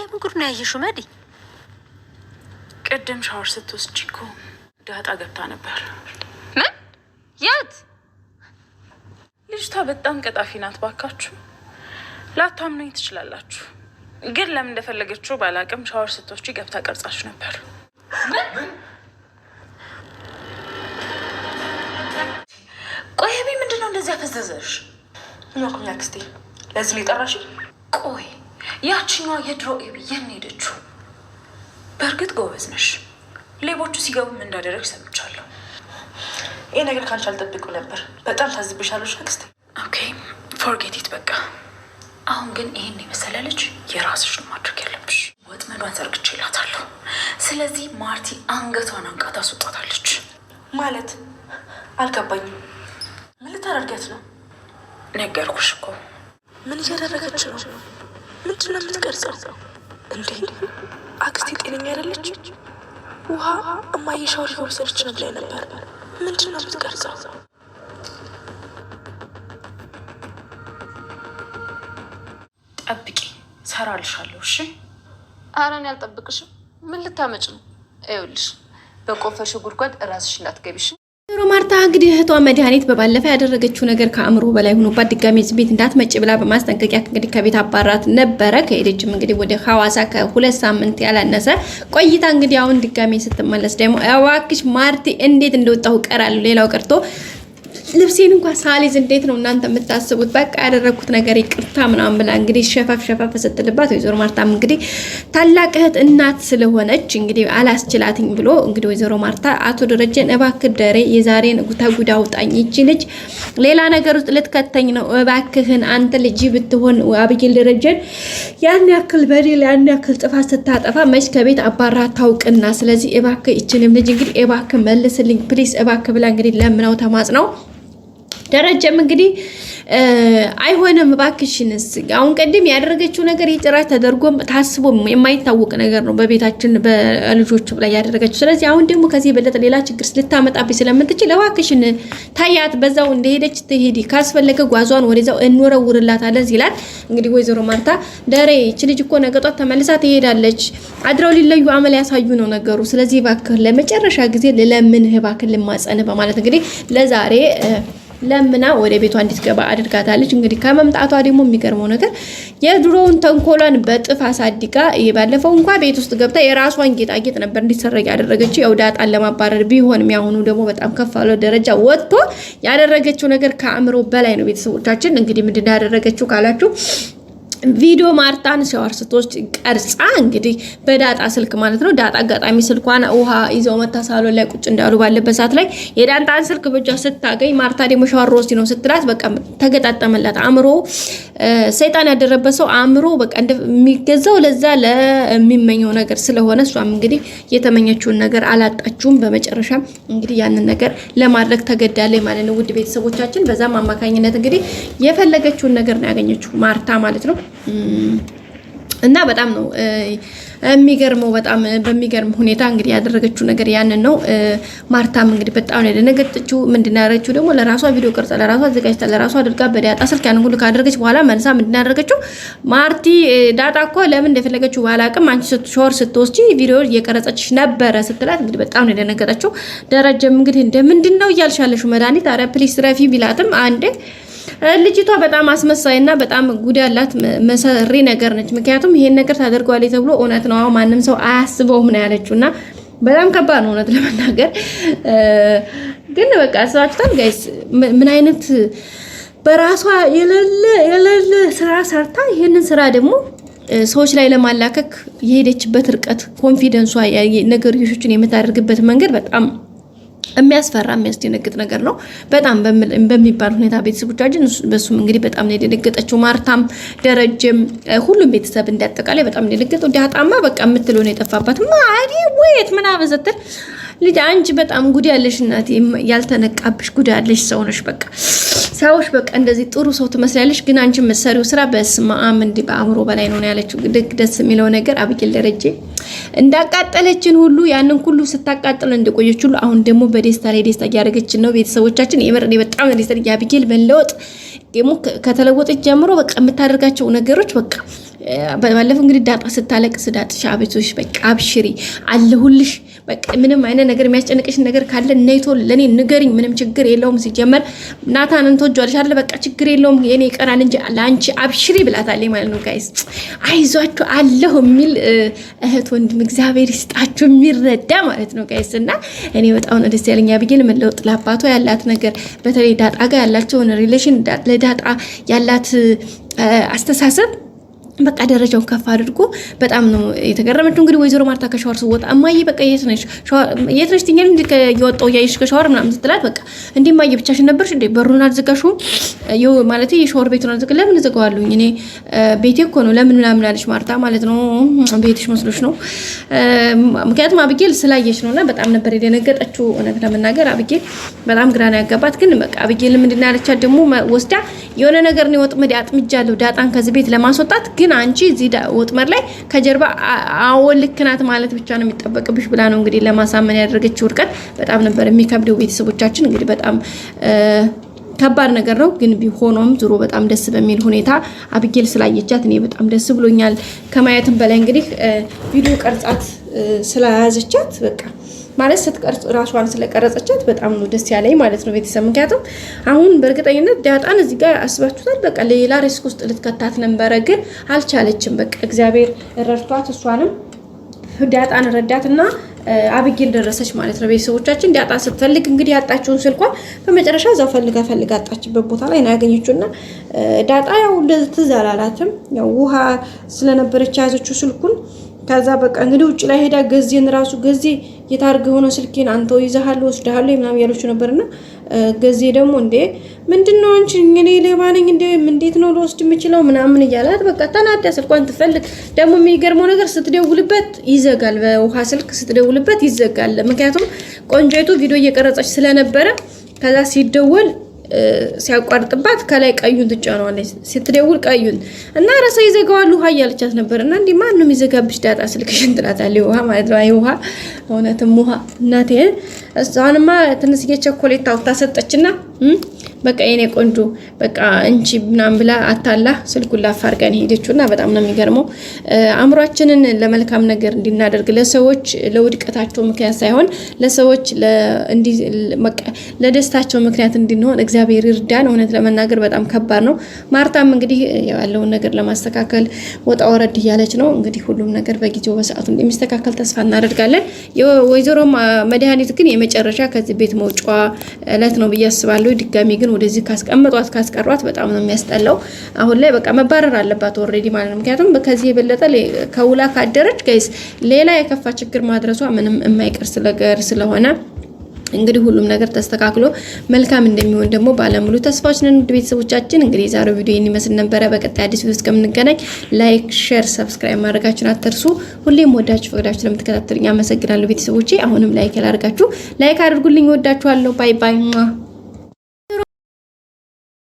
የምን ጉድ ነው ያየሽው መዲ? ቅድም ሻወር ስትወስጂ እኮ ዳጣ ገብታ ነበር። ምን? የት? ልጅቷ በጣም ቀጣፊ ናት። ባካችሁ ላታምኑኝ ትችላላችሁ፣ ግን ለምን እንደፈለገችው ባላቅም ሻወር ስትወስጂ ገብታ ቀርጻችሁ ነበር። ቆይ ሀቢ ምንድነው እንደዚህ ያፈዘዘሽ? ምናቁም ያክስቴ ለዚህ ነው የጠራሽ? ቆይ ያቺኛዋ የድሮ ኤቢ የት ሄደችው? በእርግጥ ጎበዝ ነሽ። ሌቦቹ ሲገቡ ምን እንዳደረግሽ ሰምቻለሁ። ይሄ ነገር ካንቺ አልጠብቅም ነበር። በጣም ታዝብሻለሽ አክስቴ። ኦኬ ፎርጌት ኢት በቃ። አሁን ግን ይሄን የመሰለ ልጅ የራስሽ ነው ማድረግ ያለብሽ። ወጥመዷን ዘርግቼላታለሁ። ስለዚህ ማርቲ አንገቷን አንቃ ታስወጣታለች። ማለት አልገባኝም። ምን ልታደርጊያት ነው? ነገርኩሽ እኮ። ምን እያደረገች ነው? ምንድን ነው የምትቀርጸው እንዴ? አክስቴ ጤነኛ አይደለች? ውሃ እማዬ ሻወር እየወሰደች ነው ብላኝ ነበር። ምንድን ነው የምትቀርጸው? ጠብቂ፣ ሰራልሻለሁ። እሺ። ኧረ እኔ አልጠብቅሽም። ምን ልታመጭ ነው? ይኸውልሽ በቆፈሽው ጉድጓድ እራስሽ እንዳትገቢሽ። ማርታ እንግዲህ እህቷ መድኃኒት በባለፈ ያደረገችው ነገር ከአእምሮ በላይ ሆኖባት ድጋሜ እዚህ ቤት እንዳትመጭ ብላ በማስጠንቀቂያ እንግዲህ ከቤት አባራት ነበረ። ከሄደችም እንግዲህ ወደ ሐዋሳ ከ2 ሳምንት ያላነሰ ቆይታ እንግዲህ አሁን ድጋሜ ስትመለስ ደግሞ እባክሽ ማርቲ እንዴት እንደወጣሁ ቀራለሁ፣ ሌላው ቀርቶ ልብሴን እንኳን ሳሊዝ እንዴት ነው እናንተ የምታስቡት? በቃ ያደረኩት ነገር ይቅርታ ምናምን ብላ እንግዲህ ሸፈፍ ስትልባት ወይዘሮ ማርታም እንግዲህ ታላቅ እህት እናት ስለሆነች እንግዲህ አላስችላትኝ ብሎ እንግዲህ ወይዘሮ ማርታ አቶ ደረጀን እባክህ ደሬ የዛሬን ተጉዳ አውጣኝ፣ ይቺ ልጅ ሌላ ነገር ውስጥ ልትከተኝ ነው፣ እባክህን አንተ ልጅ ብትሆን አብይል ደረጀን ያን ያክል በደል ያን ያክል ጥፋት ስታጠፋ መች ከቤት አባራ ታውቅና፣ ስለዚህ እባክህ ይችንም ልጅ እንግዲህ እባክህ መልስልኝ ፕሊስ እባክህ ብላ እንግዲህ ለምነው ተማጽነው ደረጀም እንግዲህ አይሆንም እባክሽንስ አሁን ቀደም ያደረገችው ነገር የጭራሽ ተደርጎ ታስቦ የማይታወቅ ነገር ነው በቤታችን በልጆቹ ላይ ያደረገችው። ስለዚህ አሁን ደግሞ ከዚህ በለጠ ሌላ ችግር ልታመጣብኝ ስለምትችል እባክሽን ታያት፣ በዛው እንደሄደች ትሄድ፣ ካስፈለገ ጓዟን ወደዛው እንወረውርላታለን ይላል። እንግዲህ ወይዘሮ ማርታ ደሬ እቺ ልጅ እኮ ነገ ጧት ተመልሳ ትሄዳለች፣ አድረው ሊለዩ አመል ያሳዩ ነው ነገሩ። ስለዚህ እባክህ ለመጨረሻ ጊዜ ለለምንህ እባክህ ልማጸንህ በማለት እንግዲህ ለዛሬ ለምና ወደ ቤቷ እንድትገባ አድርጋታለች። እንግዲህ ከመምጣቷ ደግሞ የሚገርመው ነገር የድሮውን ተንኮሏን በጥፍ አሳድጋ ባለፈው እንኳን ቤት ውስጥ ገብታ የራሷን ጌጣጌጥ ነበር እንዲሰረቅ ያደረገችው ያው ዳጣን ለማባረር ቢሆንም ያሁኑ ደግሞ በጣም ከፍ ያለ ደረጃ ወጥቶ ያደረገችው ነገር ከአእምሮ በላይ ነው። ቤተሰቦቻችን እንግዲህ ምንድነው ያደረገችው ካላችሁ ቪዲዮ ማርታን ሻወር ስትወስድ ቀርጻ እንግዲህ በዳጣ ስልክ ማለት ነው። ዳጣ አጋጣሚ ስልኳን ውሃ ይዘው መታ ሳሎን ላይ ቁጭ እንዳሉ ባለበት ሰዓት ላይ የዳጣን ስልክ በእጇ ስታገኝ ማርታ ደግሞ ሻወር ወስድ ነው ስትላት በቃ ተገጣጠመላት። አእምሮ ሰይጣን ያደረበት ሰው አእምሮ በቃ እንደሚገዛው ለዛ ለሚመኘው ነገር ስለሆነ እሷም እንግዲህ የተመኘችውን ነገር አላጣችውም። በመጨረሻ እንግዲህ ያንን ነገር ለማድረግ ተገዳለች ማለት ነው። ውድ ቤተሰቦቻችን በዛም አማካኝነት እንግዲህ የፈለገችውን ነገር ነው ያገኘችው ማርታ ማለት ነው። እና በጣም ነው የሚገርመው። በጣም በሚገርም ሁኔታ እንግዲህ ያደረገችው ነገር ያንን ነው። ማርታም እንግዲህ በጣም ነው የደነገጠችው። ምንድን ያደረገችው ደግሞ ለራሷ ቪዲዮ ቀርጻ ለራሷ አዘጋጅታ ለራሷ አድርጋ በዳጣ ስልክ ያንን ሁሉ ካደረገች በኋላ መልሳ ምንድን ያደረገችው ማርቲ ዳጣ እኮ ለምን እንደፈለገችው ባላቅም አንቺ ሻወር ስትወስጂ ቪዲዮ እየቀረጸችሽ ነበረ ስትላት እንግዲህ በጣም ነው የደነገጠችው። ደረጀም እንግዲህ እንደምንድን ነው እያልሻለሽው መድኃኒት አረ ፕሊስ ረፊ ቢላትም አንዴ ልጅቷ በጣም አስመሳይና በጣም ጉድ ያላት መሰሪ ነገር ነች። ምክንያቱም ይሄን ነገር ታደርገዋለች ተብሎ እውነት ነው ማንም ሰው አያስበውም ነው ያለችውና በጣም ከባድ ነው እውነት ለመናገር። ግን በቃ አስባችሁታል ጋይስ ምን አይነት በራሷ የለለ ስራ ሰርታ ይሄንን ስራ ደግሞ ሰዎች ላይ ለማላከክ የሄደችበት ርቀት ኮንፊደንሷ ነገርዮችን የምታደርግበት መንገድ በጣም የሚያስፈራ የሚያስደነግጥ ነገር ነው። በጣም በሚባል ሁኔታ ቤተሰቦቻችን በሱም እንግዲህ በጣም ነው የደነገጠችው። ማርታም ደረጀም ሁሉም ቤተሰብ እንዳጠቃላይ በጣም ደነገጠው። ዳጣማ በቃ የምትለው ነው የጠፋባት። ማሪ ወይት ምናምን ስትል ልጅ አንቺ በጣም ጉድ ያለሽ እናት ያልተነቃብሽ ጉድ ያለሽ ሰው ነሽ። በቃ ሰዎች በቃ እንደዚህ ጥሩ ሰው ትመስላለሽ፣ ግን አንቺ መሰሪው ስራ በስማም እንዲ በአእምሮ በላይ ነው ያለችው። ደስ የሚለው ነገር አብይል ደረጀ እንዳቃጠለችን ሁሉ ያንን ሁሉ ስታቃጥል እንደቆየች ሁሉ አሁን ደግሞ በደስታ ላይ ደስታ ያደረገችን ነው። ቤተሰቦቻችን የምር በጣም ደስታ ያብይል መለወጥ ደግሞ ከተለወጠች ጀምሮ በቃ የምታደርጋቸው ነገሮች በቃ ባለፈው እንግዲህ ዳጣ ስታለቅስ ዳጥሻ አቤቶሽ በቃ አብሽሪ አለሁልሽ በቃ ምንም አይነት ነገር የሚያስጨንቅሽ ነገር ካለ ነይቶ ለኔ ንገሪኝ ምንም ችግር የለውም ሲጀመር ናታንን ተወጇልሽ አይደል በቃ ችግር የለውም የኔ ይቀራል እንጂ ለአንቺ አብሽሪ ብላታለች ማለት ነው ጋይስ አይዟችሁ አለሁ የሚል እህት ወንድም እግዚአብሔር ይስጣችሁ የሚረዳ ማለት ነው ጋይስ እና እኔ በጣም ነው ደስ ያለኝ አብጌል መለውጥ ለአባቷ ያላት ነገር በተለይ ዳጣ ጋር ያላቸውን ሪሌሽን ለዳጣ ያላት አስተሳሰብ በቃ ደረጃውን ከፍ አድርጎ በጣም ነው የተገረመችው እንግዲህ ወይዘሮ ማርታ ከሻወር ስወጣ እማዬ በቃ የት ነሽ ትኛል እንዴ ከየወጣው ያይሽ ከሻወር ምናምን ስትላት በቃ እንዴ እማዬ ብቻሽን ነበርሽ እንዴ በሩን አልዘጋሽውም ማለት የሻወር ቤቱን አልዘጋሽ ለምን ዘጋዋለሁኝ እኔ ቤቴ እኮ ነው ለምን ምናምን አለች ማርታ ማለት ነው ቤትሽ መስሎሽ ነው ምክንያቱም አብጌል ስላየች ነውና በጣም ነበር የደነገጠችው እውነት ለመናገር አብጌል በጣም ግራ ነው ያጋባት ግን በቃ አብጌል ምንድነው ያለቻት ደግሞ ወስዳ የሆነ ነገር ነው ወጥመድ አጥምጃለሁ ዳጣን ከዚህ ቤት ለማስወጣት ግን አንቺ እዚህ ወጥመድ ላይ ከጀርባ አወልክናት ማለት ብቻ ነው የሚጠበቅብሽ ብላ ነው እንግዲህ ለማሳመን ያደረገችው ርቀት በጣም ነበር የሚከብደው ቤተሰቦቻችን እንግዲህ በጣም ከባድ ነገር ነው ግን ቢሆንም ዙሮ በጣም ደስ በሚል ሁኔታ አብጌል ስላየቻት እኔ በጣም ደስ ብሎኛል ከማየትም በላይ እንግዲህ ቪዲዮ ቀርጻት ስለያዘቻት በቃ ማለት ስትቀርጽ ራሷን ስለቀረጸቻት በጣም ነው ደስ ያለኝ ማለት ነው ቤተሰብ ምክንያቱም አሁን በእርግጠኝነት ዳጣን እዚህ ጋር አስባችሁታል በቃ ሌላ ሪስክ ውስጥ ልትከታት ነበር ግን አልቻለችም በቃ እግዚአብሔር ረድቷት እሷንም ዳጣን ረዳትና አብጌል ደረሰች ማለት ነው ቤተሰቦቻችን ዳጣ ስትፈልግ እንግዲህ ያጣችውን ስልኳን በመጨረሻ እዛው ፈልጋ አጣችበት ቦታ ላይ ነው ያገኘችውና ዳጣ ያው ትዝ አላላትም ያው ውሃ ስለነበረች ያዘችው ስልኩን ከዛ በቃ እንግዲህ ውጭ ላይ ሄዳ ገዜን ራሱ ገዜ የታርገ ሆኖ ስልኬን አንተው ይዘሃል ወስደሃል ምናምን ያለችው ነበርና ገዜ ደግሞ እንዴ ምንድነው አንቺ እኔ ሌባ ነኝ እንዴ እንዴት ነው ልወስድ የምችለው ምናምን እያላት በቃ ተናዳ ስልኳን ትፈልግ ደግሞ የሚገርመው ነገር ስትደውልበት ይዘጋል በውሃ ስልክ ስትደውልበት ይዘጋል ምክንያቱም ቆንጆይቱ ቪዲዮ እየቀረጸች ስለነበረ ከዛ ሲደወል ሲያቋርጥባት ከላይ ቀዩን ትጫነዋለች ስትደውል ቀዩን እና ራሳ ይዘጋዋል ውሃ እያለቻት ነበርና እንዴ ማን ነው የሚዘጋብሽ ዳጣ ስልክሽን ትላታለች ውሃ ማለት ነው አይ ውሃ እውነትም ውሃ እናቴ እሷንማ ትንሽዬ ቸኮሌት አውጥታ ሰጠችና በቃ የኔ ቆንጆ በቃ እንቺ ምናምን ብላ አታላ ስልኩን ላፋርጋን ሄደችውና በጣም ነው የሚገርመው አእምሯችንን ለመልካም ነገር እንድናደርግ ለሰዎች ለውድቀታቸው ምክንያት ሳይሆን ለሰዎች ለደስታቸው ምክንያት እንድንሆን እግዚአብሔር ይርዳን እውነት ለመናገር በጣም ከባድ ነው ማርታም እንግዲህ ያለውን ነገር ለማስተካከል ወጣ ወረድ እያለች ነው እንግዲህ ሁሉም ነገር በጊዜው በሰዓቱ እንደሚስተካከል ተስፋ እናደርጋለን የወይዘሮ መድኃኒት ግን የመጨረሻ ከዚህ ቤት መውጫዋ እለት ነው ብያስባለሁ ድጋሚ ግን ወደዚህ ካስቀሯት በጣም ነው የሚያስጠላው አሁን ላይ በቃ መባረር አለባት ኦሬዲ ማለት ነው ምክንያቱም ከዚህ የበለጠ ከውላ ካደረች ጋይስ ሌላ የከፋ ችግር ማድረሷ ምንም የማይቀር ስለሆነ እንግዲህ ሁሉም ነገር ተስተካክሎ መልካም እንደሚሆን ደግሞ ባለሙሉ ተስፋዎች ነን ቤተሰቦቻችን እንግዲህ ዛሬው ቪዲዮ ይመስል ነበር በቀጣይ አዲስ ቪዲዮ እስከምንገናኝ ላይክ ሼር ሰብስክራይብ ማድረጋችሁን አትርሱ ሁሌም ወዳችሁ ፈቅዳችሁ ለምትከታተሉኝ አመሰግናለሁ ቤተሰቦቼ አሁንም ላይክ ያላርጋችሁ ላይክ አድርጉልኝ ወዳችኋለሁ ባይ ባይ